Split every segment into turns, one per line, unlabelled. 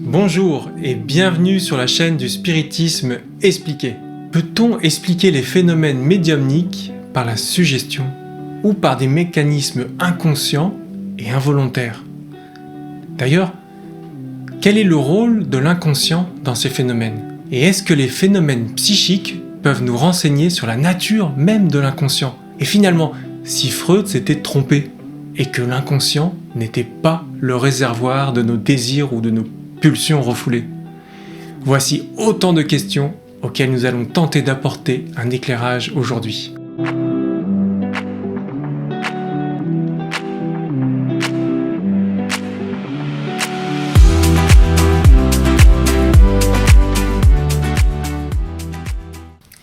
Bonjour et bienvenue sur la chaîne du spiritisme expliqué. Peut-on expliquer les phénomènes médiumniques par la suggestion ou par des mécanismes inconscients et involontaires? D'ailleurs, quel est le rôle de l'inconscient dans ces phénomènes? Et est-ce que les phénomènes psychiques peuvent nous renseigner sur la nature même de l'inconscient? Et finalement, si Freud s'était trompé et que l'inconscient n'était pas le réservoir de nos désirs ou de nos pulsions refoulées? Voici autant de questions auxquelles nous allons tenter d'apporter un éclairage aujourd'hui.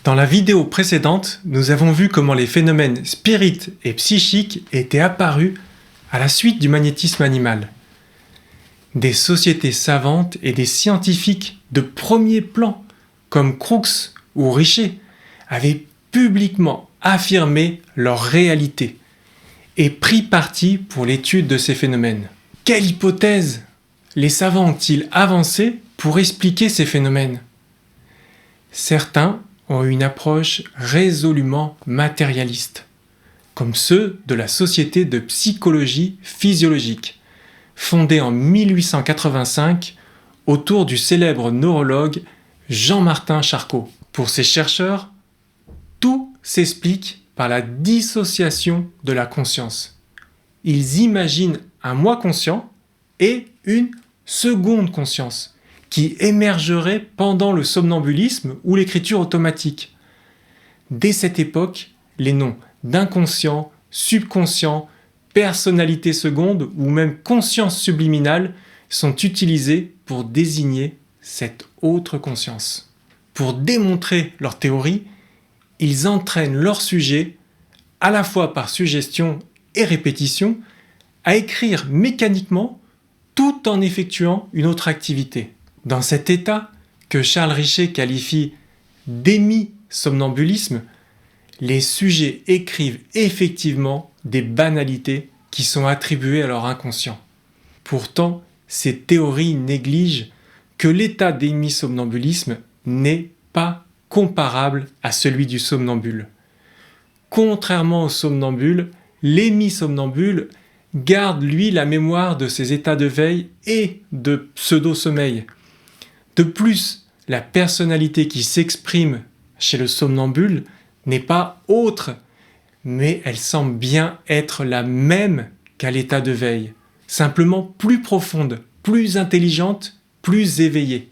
Dans la vidéo précédente, nous avons vu comment les phénomènes spirites et psychiques étaient apparus à la suite du magnétisme animal. Des sociétés savantes et des scientifiques de premier plan, comme Crookes ou Richer, avaient publiquement affirmé leur réalité et pris parti pour l'étude de ces phénomènes. Quelle hypothèse les savants ont-ils avancé pour expliquer ces phénomènes? Certains ont une approche résolument matérialiste, comme ceux de la Société de psychologie physiologique, fondée en 1885 autour du célèbre neurologue Jean-Martin Charcot. Pour ces chercheurs, tout s'explique par la dissociation de la conscience. Ils imaginent un moi conscient et une seconde conscience qui émergerait pendant le somnambulisme ou l'écriture automatique. Dès cette époque, les noms d'inconscient, subconscient, personnalité seconde ou même conscience subliminale sont utilisés pour désigner cette autre conscience. Pour démontrer leur théorie, ils entraînent leur sujet, à la fois par suggestion et répétition, à écrire mécaniquement tout en effectuant une autre activité. Dans cet état, que Charles Richer qualifie d'hémisomnambulisme, les sujets écrivent effectivement des banalités qui sont attribuées à leur inconscient. Pourtant, ces théories négligent que l'état d'hémisomnambulisme n'est pas comparable à celui du somnambule. Contrairement au somnambule, l'hémisomnambule garde lui la mémoire de ses états de veille et de pseudo-sommeil. De plus, la personnalité qui s'exprime chez le somnambule n'est pas autre, mais elle semble bien être la même qu'à l'état de veille, simplement plus profonde, plus intelligente, plus éveillée.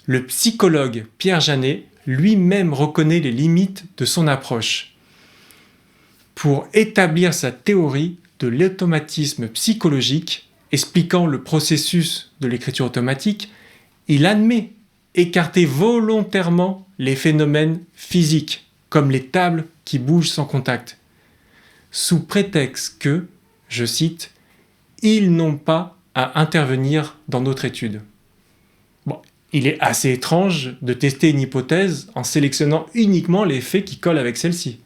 Le psychologue Pierre Janet lui-même reconnaît les limites de son approche. Pour établir sa théorie de l'automatisme psychologique, expliquant le processus de l'écriture automatique, il admet écarter volontairement les phénomènes physiques, comme les tables qui bougent sans contact, sous prétexte que, je cite, « ils n'ont pas à intervenir dans notre étude ». Bon, il est assez étrange de tester une hypothèse en sélectionnant uniquement les faits qui collent avec celle-ci.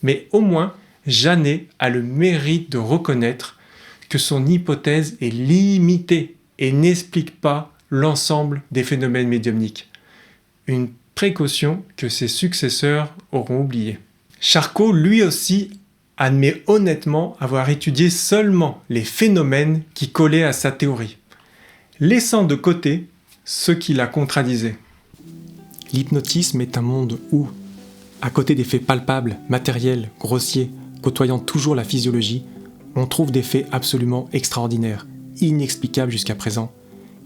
Mais au moins, Janet a le mérite de reconnaître que son hypothèse est limitée et n'explique pas l'ensemble des phénomènes médiumniques. Une précaution que ses successeurs auront oubliée. Charcot, lui aussi, admet honnêtement avoir étudié seulement les phénomènes qui collaient à sa théorie, laissant de côté ceux qui la contradisaient. L'hypnotisme est un monde où, à côté des faits palpables, matériels, grossiers, côtoyant toujours la physiologie, on trouve des faits absolument extraordinaires, inexplicables jusqu'à présent,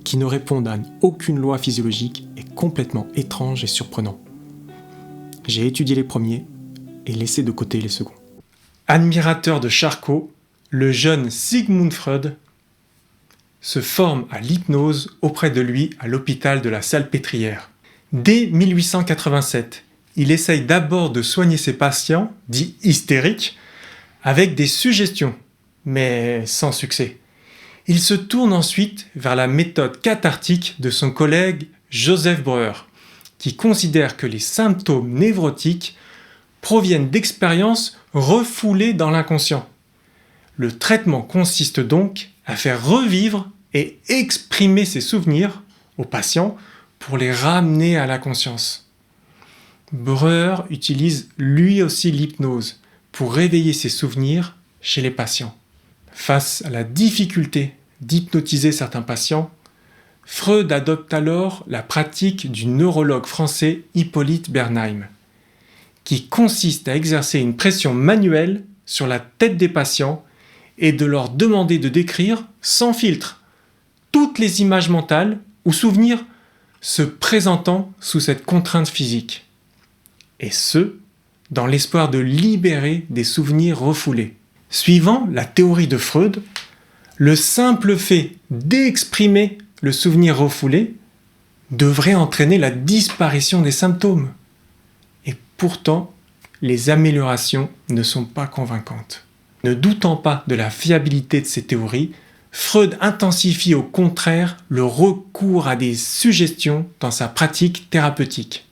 qui ne répondent à aucune loi physiologique et complètement étranges et surprenants. J'ai étudié les premiers et laissé de côté les seconds. Admirateur de Charcot, le jeune Sigmund Freud se forme à l'hypnose auprès de lui à l'hôpital de la Salpêtrière. Dès 1887, il essaye d'abord de soigner ses patients, dits hystériques, avec des suggestions, mais sans succès. Il se tourne ensuite vers la méthode cathartique de son collègue Joseph Breuer, qui considère que les symptômes névrotiques proviennent d'expériences refoulées dans l'inconscient. Le traitement consiste donc à faire revivre et exprimer ses souvenirs au patient pour les ramener à la conscience. Breuer utilise lui aussi l'hypnose pour réveiller ses souvenirs chez les patients. Face à la difficulté d'hypnotiser certains patients, Freud adopte alors la pratique du neurologue français Hippolyte Bernheim, qui consiste à exercer une pression manuelle sur la tête des patients et de leur demander de décrire, sans filtre, toutes les images mentales ou souvenirs se présentant sous cette contrainte physique. Et ce, dans l'espoir de libérer des souvenirs refoulés. Suivant la théorie de Freud, le simple fait d'exprimer le souvenir refoulé devrait entraîner la disparition des symptômes. Et pourtant, les améliorations ne sont pas convaincantes. Ne doutant pas de la fiabilité de ces théories, Freud intensifie au contraire le recours à des suggestions dans sa pratique thérapeutique.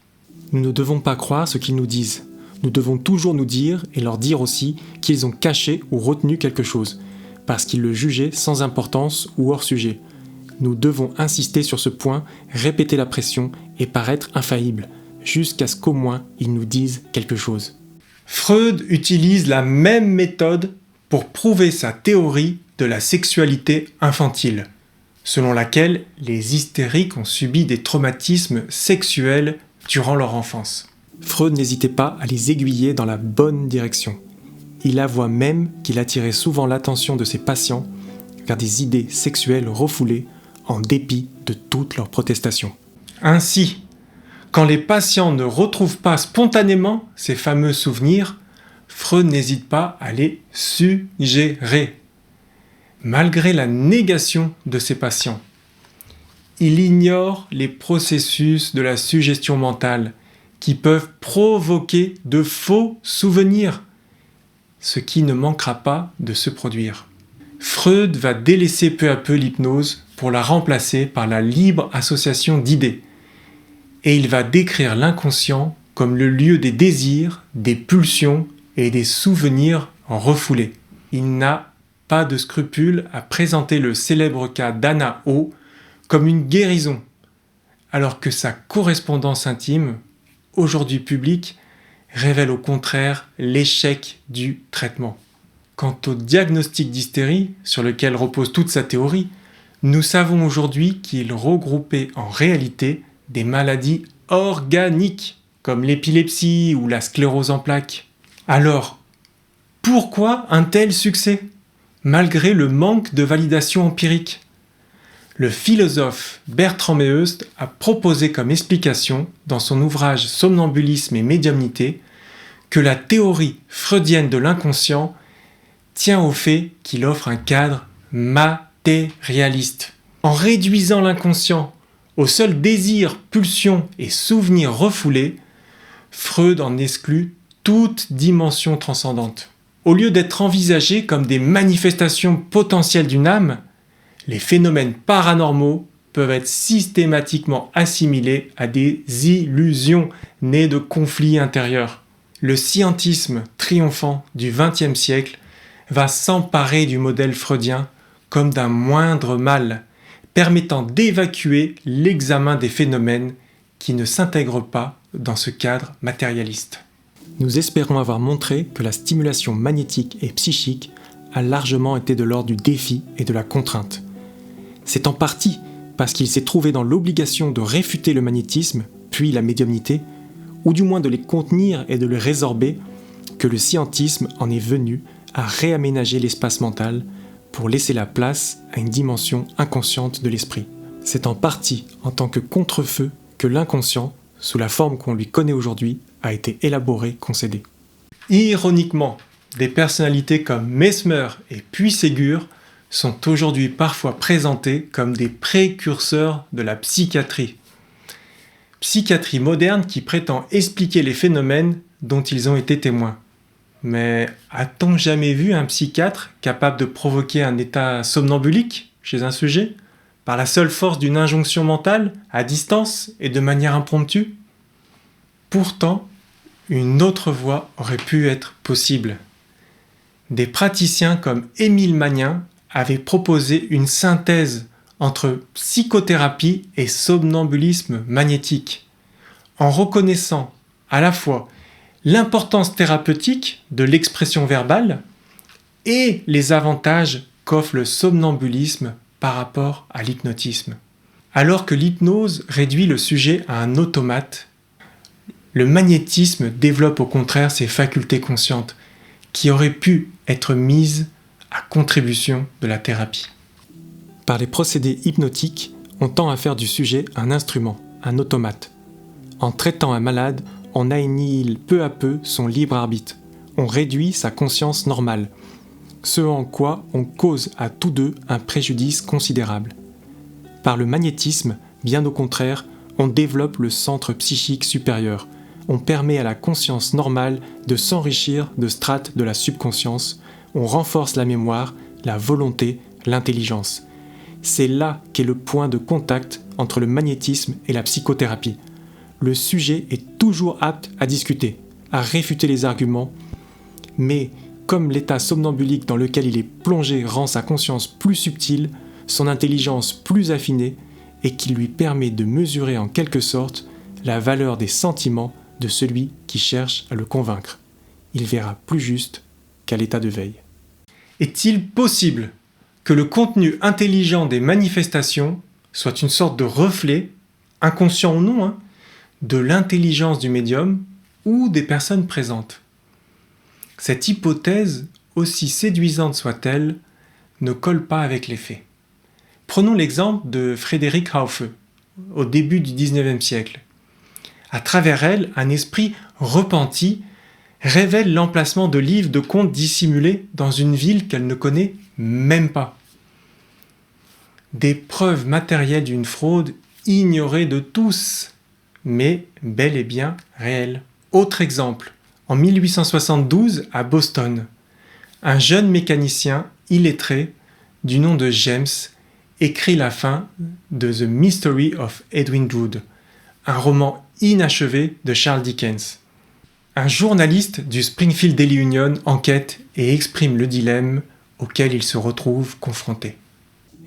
Nous ne devons pas croire ce qu'ils nous disent. Nous devons toujours nous dire et leur dire aussi qu'ils ont caché ou retenu quelque chose, parce qu'ils le jugeaient sans importance ou hors sujet. Nous devons insister sur ce point, répéter la pression et paraître infaillibles, jusqu'à ce qu'au moins ils nous disent quelque chose. Freud utilise la même méthode pour prouver sa théorie de la sexualité infantile, selon laquelle les hystériques ont subi des traumatismes sexuels durant leur enfance. Freud n'hésitait pas à les aiguiller dans la bonne direction. Il avoua même qu'il attirait souvent l'attention de ses patients vers des idées sexuelles refoulées en dépit de toutes leurs protestations. Ainsi, quand les patients ne retrouvent pas spontanément ces fameux souvenirs, Freud n'hésite pas à les suggérer. Malgré la négation de ses patients, il ignore les processus de la suggestion mentale qui peuvent provoquer de faux souvenirs, ce qui ne manquera pas de se produire. Freud va délaisser peu à peu l'hypnose pour la remplacer par la libre association d'idées, et il va décrire l'inconscient comme le lieu des désirs, des pulsions et des souvenirs refoulés. Il n'a pas de scrupule à présenter le célèbre cas d'Anna O comme une guérison, alors que sa correspondance intime, aujourd'hui publique, révèle au contraire l'échec du traitement. Quant au diagnostic d'hystérie, sur lequel repose toute sa théorie, nous savons aujourd'hui qu'il regroupait en réalité des maladies organiques, comme l'épilepsie ou la sclérose en plaques. Alors, pourquoi un tel succès, malgré le manque de validation empirique ? Le philosophe Bertrand Meheust a proposé comme explication, dans son ouvrage Somnambulisme et médiumnité, que la théorie freudienne de l'inconscient tient au fait qu'il offre un cadre matérialiste. En réduisant l'inconscient aux seuls désirs, pulsions et souvenirs refoulés, Freud en exclut toute dimension transcendante. Au lieu d'être envisagés comme des manifestations potentielles d'une âme, les phénomènes paranormaux peuvent être systématiquement assimilés à des illusions nées de conflits intérieurs. Le scientisme triomphant du XXe siècle va s'emparer du modèle freudien comme d'un moindre mal, permettant d'évacuer l'examen des phénomènes qui ne s'intègrent pas dans ce cadre matérialiste. Nous espérons avoir montré que la stimulation magnétique et psychique a largement été de l'ordre du défi et de la contrainte. C'est en partie parce qu'il s'est trouvé dans l'obligation de réfuter le magnétisme, puis la médiumnité, ou du moins de les contenir et de les résorber, que le scientisme en est venu à réaménager l'espace mental pour laisser la place à une dimension inconsciente de l'esprit. C'est en partie en tant que contre-feu que l'inconscient, sous la forme qu'on lui connaît aujourd'hui, a été élaboré, concédé. Ironiquement, des personnalités comme Mesmer et Puységur sont aujourd'hui parfois présentés comme des précurseurs de la psychiatrie. Psychiatrie moderne qui prétend expliquer les phénomènes dont ils ont été témoins. Mais a-t-on jamais vu un psychiatre capable de provoquer un état somnambulique chez un sujet, par la seule force d'une injonction mentale, à distance et de manière impromptue ? Pourtant, une autre voie aurait pu être possible. Des praticiens comme Émile Magnin avaient proposé une synthèse entre psychothérapie et somnambulisme magnétique, en reconnaissant à la fois l'importance thérapeutique de l'expression verbale et les avantages qu'offre le somnambulisme par rapport à l'hypnotisme. Alors que l'hypnose réduit le sujet à un automate, le magnétisme développe au contraire ses facultés conscientes qui auraient pu être mises à contribution de la thérapie. Par les procédés hypnotiques, on tend à faire du sujet un instrument, un automate. En traitant un malade, on annihile peu à peu son libre arbitre. On réduit sa conscience normale, ce en quoi on cause à tous deux un préjudice considérable. Par le magnétisme, bien au contraire, on développe le centre psychique supérieur. On permet à la conscience normale de s'enrichir de strates de la subconscience. On renforce la mémoire, la volonté, l'intelligence. C'est là qu'est le point de contact entre le magnétisme et la psychothérapie. Le sujet est toujours apte à discuter, à réfuter les arguments, mais comme l'état somnambulique dans lequel il est plongé rend sa conscience plus subtile, son intelligence plus affinée, et qui lui permet de mesurer en quelque sorte la valeur des sentiments de celui qui cherche à le convaincre. Il verra plus juste qu'à l'état de veille. Est-il possible que le contenu intelligent des manifestations soit une sorte de reflet, inconscient ou non, de l'intelligence du médium ou des personnes présentes? Cette hypothèse, aussi séduisante soit-elle, ne colle pas avec les faits. Prenons l'exemple de Frédéric Haufe, au début du XIXe siècle. À travers elle, un esprit repenti révèle l'emplacement de livres de contes dissimulés dans une ville qu'elle ne connaît même pas. Des preuves matérielles d'une fraude ignorée de tous, mais bel et bien réelle. Autre exemple, en 1872, à Boston, un jeune mécanicien illettré du nom de James écrit la fin de The Mystery of Edwin Drood, un roman inachevé de Charles Dickens. Un journaliste du Springfield Daily Union enquête et exprime le dilemme auquel il se retrouve confronté.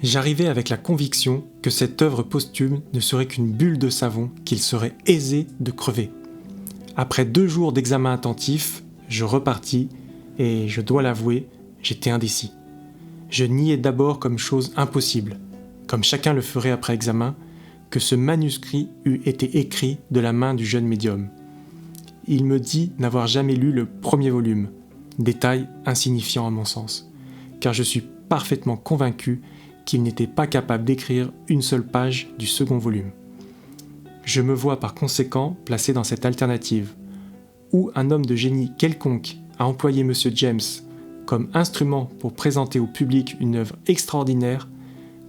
J'arrivais avec la conviction que cette œuvre posthume ne serait qu'une bulle de savon qu'il serait aisé de crever. Après 2 jours d'examen attentif, je repartis et, je dois l'avouer, j'étais indécis. Je niais d'abord comme chose impossible, comme chacun le ferait après examen, que ce manuscrit eût été écrit de la main du jeune médium. Il me dit n'avoir jamais lu le premier volume, détail insignifiant à mon sens, car je suis parfaitement convaincu qu'il n'était pas capable d'écrire une seule page du second volume. Je me vois par conséquent placé dans cette alternative, où un homme de génie quelconque a employé M. James comme instrument pour présenter au public une œuvre extraordinaire,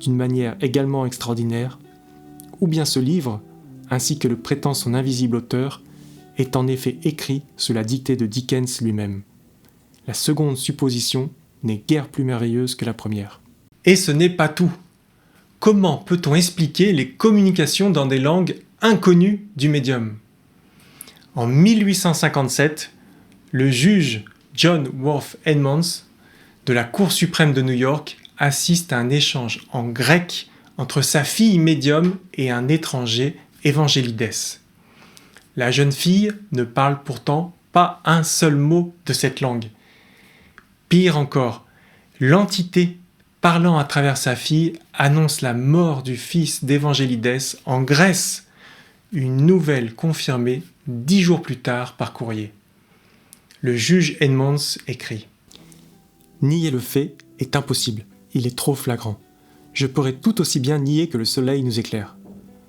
d'une manière également extraordinaire, ou bien ce livre, ainsi que le prétend son invisible auteur, est en effet écrit sous la dictée de Dickens lui-même. La seconde supposition n'est guère plus merveilleuse que la première. Et ce n'est pas tout. Comment peut-on expliquer les communications dans des langues inconnues du médium ? En 1857, le juge John Worth Edmonds de la Cour suprême de New York assiste à un échange en grec entre sa fille médium et un étranger, Évangélides. La jeune fille ne parle pourtant pas un seul mot de cette langue. Pire encore, l'entité parlant à travers sa fille annonce la mort du fils d'Évangélides en Grèce, une nouvelle confirmée 10 jours plus tard par courrier. Le juge Edmonds écrit « Nier le fait est impossible, il est trop flagrant. Je pourrais tout aussi bien nier que le soleil nous éclaire.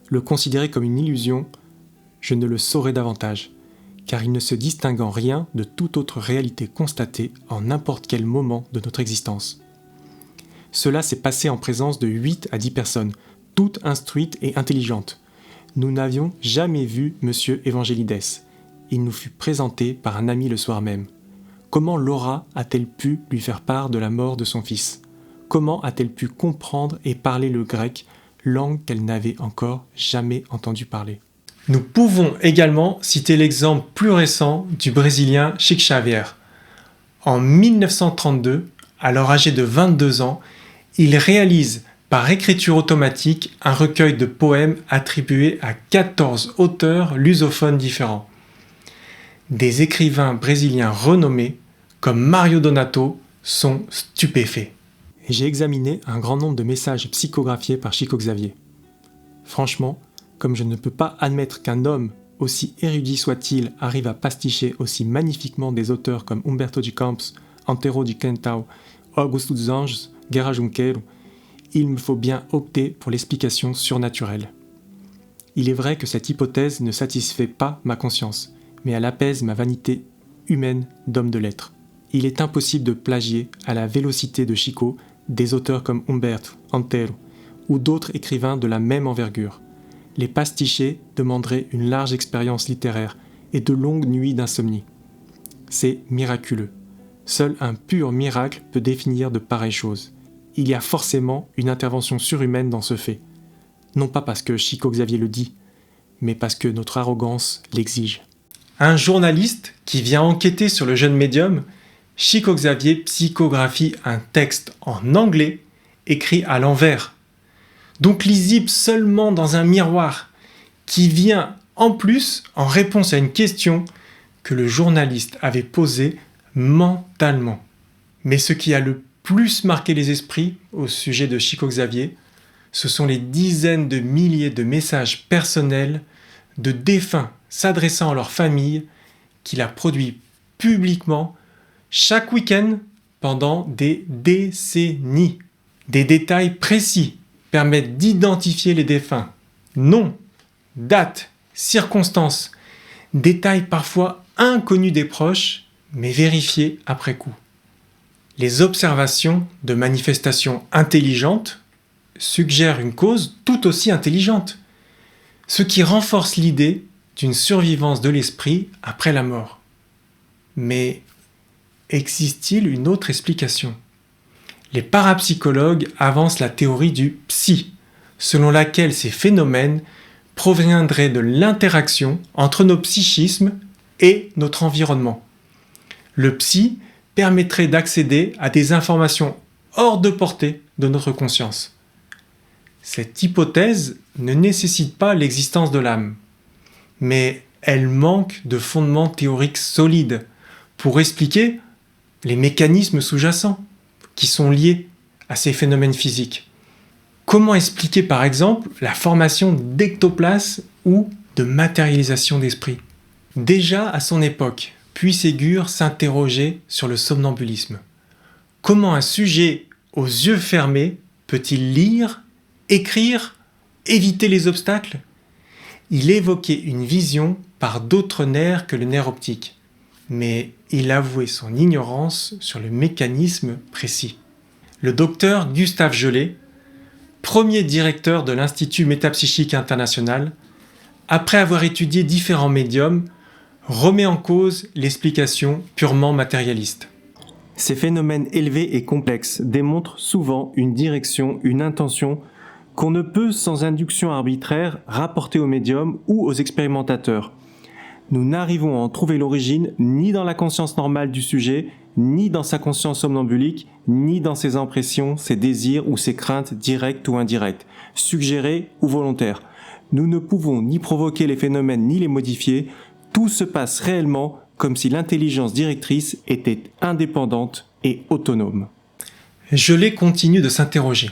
Le considérer comme une illusion, je ne le saurais davantage, car il ne se distingue en rien de toute autre réalité constatée en n'importe quel moment de notre existence. Cela s'est passé en présence de 8 à 10 personnes, toutes instruites et intelligentes. Nous n'avions jamais vu M. Évangélides. Il nous fut présenté par un ami le soir même. Comment Laura a-t-elle pu lui faire part de la mort de son fils ? Comment a-t-elle pu comprendre et parler le grec, langue qu'elle n'avait encore jamais entendu parler ? Nous pouvons également citer l'exemple plus récent du Brésilien Chico Xavier. En 1932, alors âgé de 22 ans, il réalise par écriture automatique un recueil de poèmes attribué à 14 auteurs lusophones différents. Des écrivains brésiliens renommés, comme Mario Donato, sont stupéfaits. J'ai examiné un grand nombre de messages psychographiés par Chico Xavier. Franchement, comme je ne peux pas admettre qu'un homme, aussi érudit soit-il, arrive à pasticher aussi magnifiquement des auteurs comme Humberto de Campos, Antero de Quintão, Augusto dos Anjos, Guerra Junqueiro, il me faut bien opter pour l'explication surnaturelle. Il est vrai que cette hypothèse ne satisfait pas ma conscience, mais elle apaise ma vanité humaine d'homme de lettres. Il est impossible de plagier à la vélocité de Chico des auteurs comme Humberto, Antero ou d'autres écrivains de la même envergure. Les pasticher demanderaient une large expérience littéraire et de longues nuits d'insomnie. C'est miraculeux. Seul un pur miracle peut définir de pareilles choses. Il y a forcément une intervention surhumaine dans ce fait. Non pas parce que Chico Xavier le dit, mais parce que notre arrogance l'exige. Un journaliste qui vient enquêter sur le jeune médium, Chico Xavier psychographie un texte en anglais écrit à l'envers, donc lisible seulement dans un miroir, qui vient en plus en réponse à une question que le journaliste avait posée mentalement. Mais ce qui a le plus marqué les esprits au sujet de Chico Xavier, ce sont les dizaines de milliers de messages personnels de défunts s'adressant à leur famille qu'il a produits publiquement chaque week-end pendant des décennies. Des détails précis permettent d'identifier les défunts. Nom, date, circonstances, détails parfois inconnus des proches, mais vérifiés après coup. Les observations de manifestations intelligentes suggèrent une cause tout aussi intelligente, ce qui renforce l'idée d'une survivance de l'esprit après la mort. Mais existe-t-il une autre explication ? Les parapsychologues avancent la théorie du psy, selon laquelle ces phénomènes proviendraient de l'interaction entre nos psychismes et notre environnement. Le psy permettrait d'accéder à des informations hors de portée de notre conscience. Cette hypothèse ne nécessite pas l'existence de l'âme, mais elle manque de fondements théoriques solides pour expliquer les mécanismes sous-jacents qui sont liés à ces phénomènes physiques. Comment expliquer par exemple la formation d'ectoplasme ou de matérialisation d'esprit ? Déjà à son époque, Puységur s'interrogeait sur le somnambulisme. Comment un sujet aux yeux fermés peut-il lire, écrire, éviter les obstacles ? Il évoquait une vision par d'autres nerfs que le nerf optique, mais il avouait son ignorance sur le mécanisme précis. Le docteur Gustave Gelée, premier directeur de l'Institut Métapsychique International, après avoir étudié différents médiums, remet en cause l'explication purement matérialiste. Ces phénomènes élevés et complexes démontrent souvent une direction, une intention qu'on ne peut sans induction arbitraire rapporter aux médiums ou aux expérimentateurs. Nous n'arrivons à en trouver l'origine ni dans la conscience normale du sujet, ni dans sa conscience somnambulique, ni dans ses impressions, ses désirs ou ses craintes directes ou indirectes, suggérées ou volontaires. Nous ne pouvons ni provoquer les phénomènes ni les modifier, tout se passe réellement comme si l'intelligence directrice était indépendante et autonome. Gelée continue de s'interroger.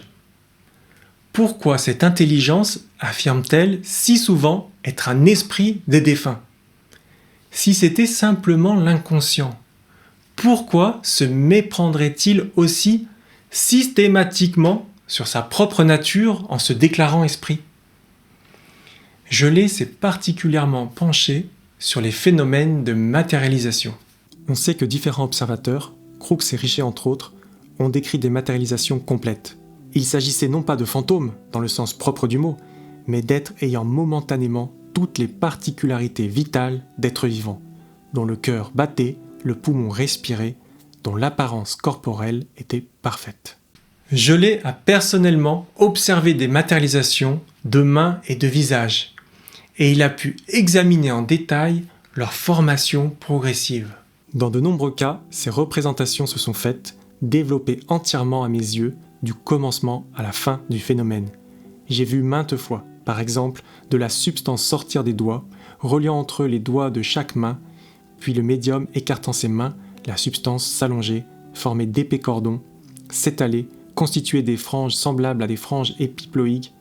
Pourquoi cette intelligence affirme-t-elle si souvent être un esprit des défunts ? Si c'était simplement l'inconscient, pourquoi se méprendrait-il aussi systématiquement sur sa propre nature en se déclarant esprit ? Gelée s'est particulièrement penché sur les phénomènes de matérialisation. On sait que différents observateurs, Crookes et Richer entre autres, ont décrit des matérialisations complètes. Il s'agissait non pas de fantômes, dans le sens propre du mot, mais d'êtres ayant momentanément toutes les particularités vitales d'êtres vivants, dont le cœur battait, le poumon respirait, dont l'apparence corporelle était parfaite. Gelée a personnellement observé des matérialisations de mains et de visages, et il a pu examiner en détail leur formation progressive. Dans de nombreux cas, ces représentations se sont faites, développées entièrement à mes yeux, du commencement à la fin du phénomène. J'ai vu maintes fois, par exemple, de la substance sortir des doigts, reliant entre les doigts de chaque main, puis le médium écartant ses mains, la substance s'allonger, former d'épais cordons, s'étaler, constituer des franges semblables à des franges épiploïques,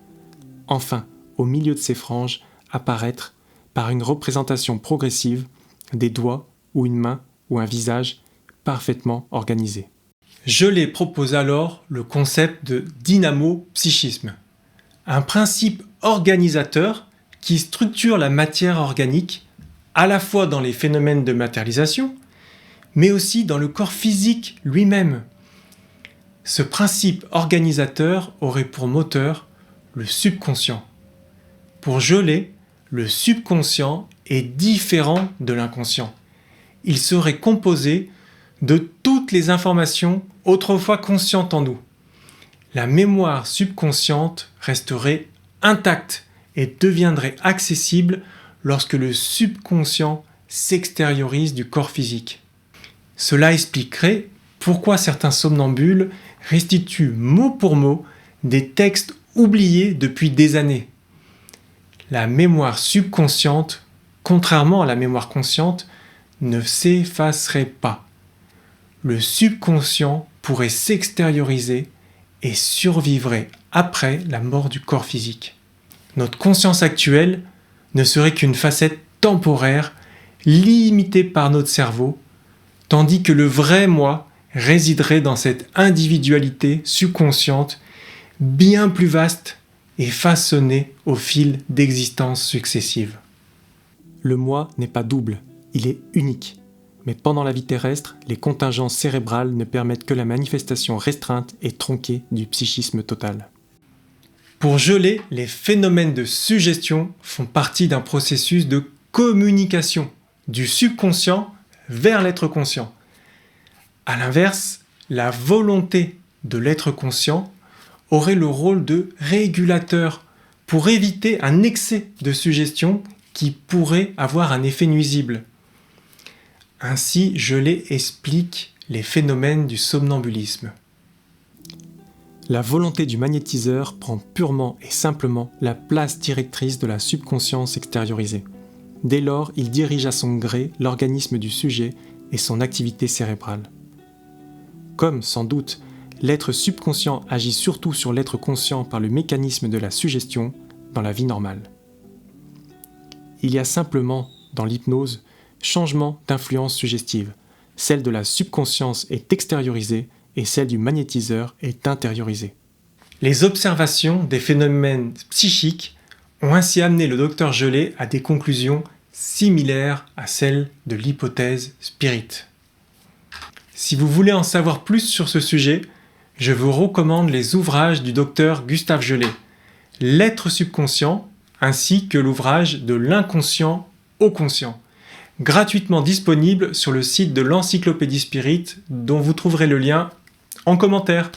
enfin, au milieu de ces franges, apparaître, par une représentation progressive, des doigts ou une main ou un visage parfaitement organisé. Gelée propose alors le concept de dynamo-psychisme, un principe organisateur qui structure la matière organique à la fois dans les phénomènes de matérialisation, mais aussi dans le corps physique lui-même. Ce principe organisateur aurait pour moteur le subconscient. Pour Gelée, le subconscient est différent de l'inconscient. Il serait composé de toutes les informations autrefois conscientes en nous. La mémoire subconsciente resterait intacte et deviendrait accessible lorsque le subconscient s'extériorise du corps physique. Cela expliquerait pourquoi certains somnambules restituent mot pour mot des textes oubliés depuis des années. La mémoire subconsciente, contrairement à la mémoire consciente, ne s'effacerait pas. Le subconscient pourrait s'extérioriser et survivrait après la mort du corps physique. Notre conscience actuelle ne serait qu'une facette temporaire, limitée par notre cerveau, tandis que le vrai moi résiderait dans cette individualité subconsciente bien plus vaste et façonnée au fil d'existences successives. Le moi n'est pas double, il est unique. Mais pendant la vie terrestre, les contingences cérébrales ne permettent que la manifestation restreinte et tronquée du psychisme total. Pour Gelée, les phénomènes de suggestion font partie d'un processus de communication du subconscient vers l'être conscient. A l'inverse, la volonté de l'être conscient aurait le rôle de régulateur pour éviter un excès de suggestion qui pourrait avoir un effet nuisible. Ainsi, Gelée explique les phénomènes du somnambulisme. La volonté du magnétiseur prend purement et simplement la place directrice de la subconscience extériorisée. Dès lors, il dirige à son gré l'organisme du sujet et son activité cérébrale. Comme, sans doute, l'être subconscient agit surtout sur l'être conscient par le mécanisme de la suggestion dans la vie normale. Il y a simplement, dans l'hypnose, changement d'influence suggestive. Celle de la subconscience est extériorisée et celle du magnétiseur est intériorisée. Les observations des phénomènes psychiques ont ainsi amené le docteur Gelée à des conclusions similaires à celles de l'hypothèse Spirit. Si vous voulez en savoir plus sur ce sujet, je vous recommande les ouvrages du docteur Gustave Gelée, L'être subconscient, ainsi que l'ouvrage de l'inconscient au conscient, gratuitement disponible sur le site de l'Encyclopédie Spirit, dont vous trouverez le lien en commentaire.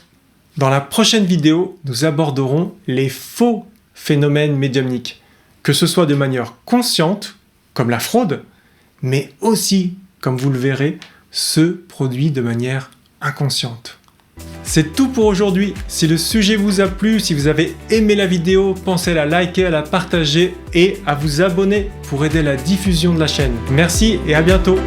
Dans la prochaine vidéo, nous aborderons les faux phénomènes médiumniques, que ce soit de manière consciente, comme la fraude, mais aussi, comme vous le verrez, ceux produits de manière inconsciente. C'est tout pour aujourd'hui. Si le sujet vous a plu, si vous avez aimé la vidéo, pensez à la liker, à la partager et à vous abonner pour aider la diffusion de la chaîne. Merci et à bientôt.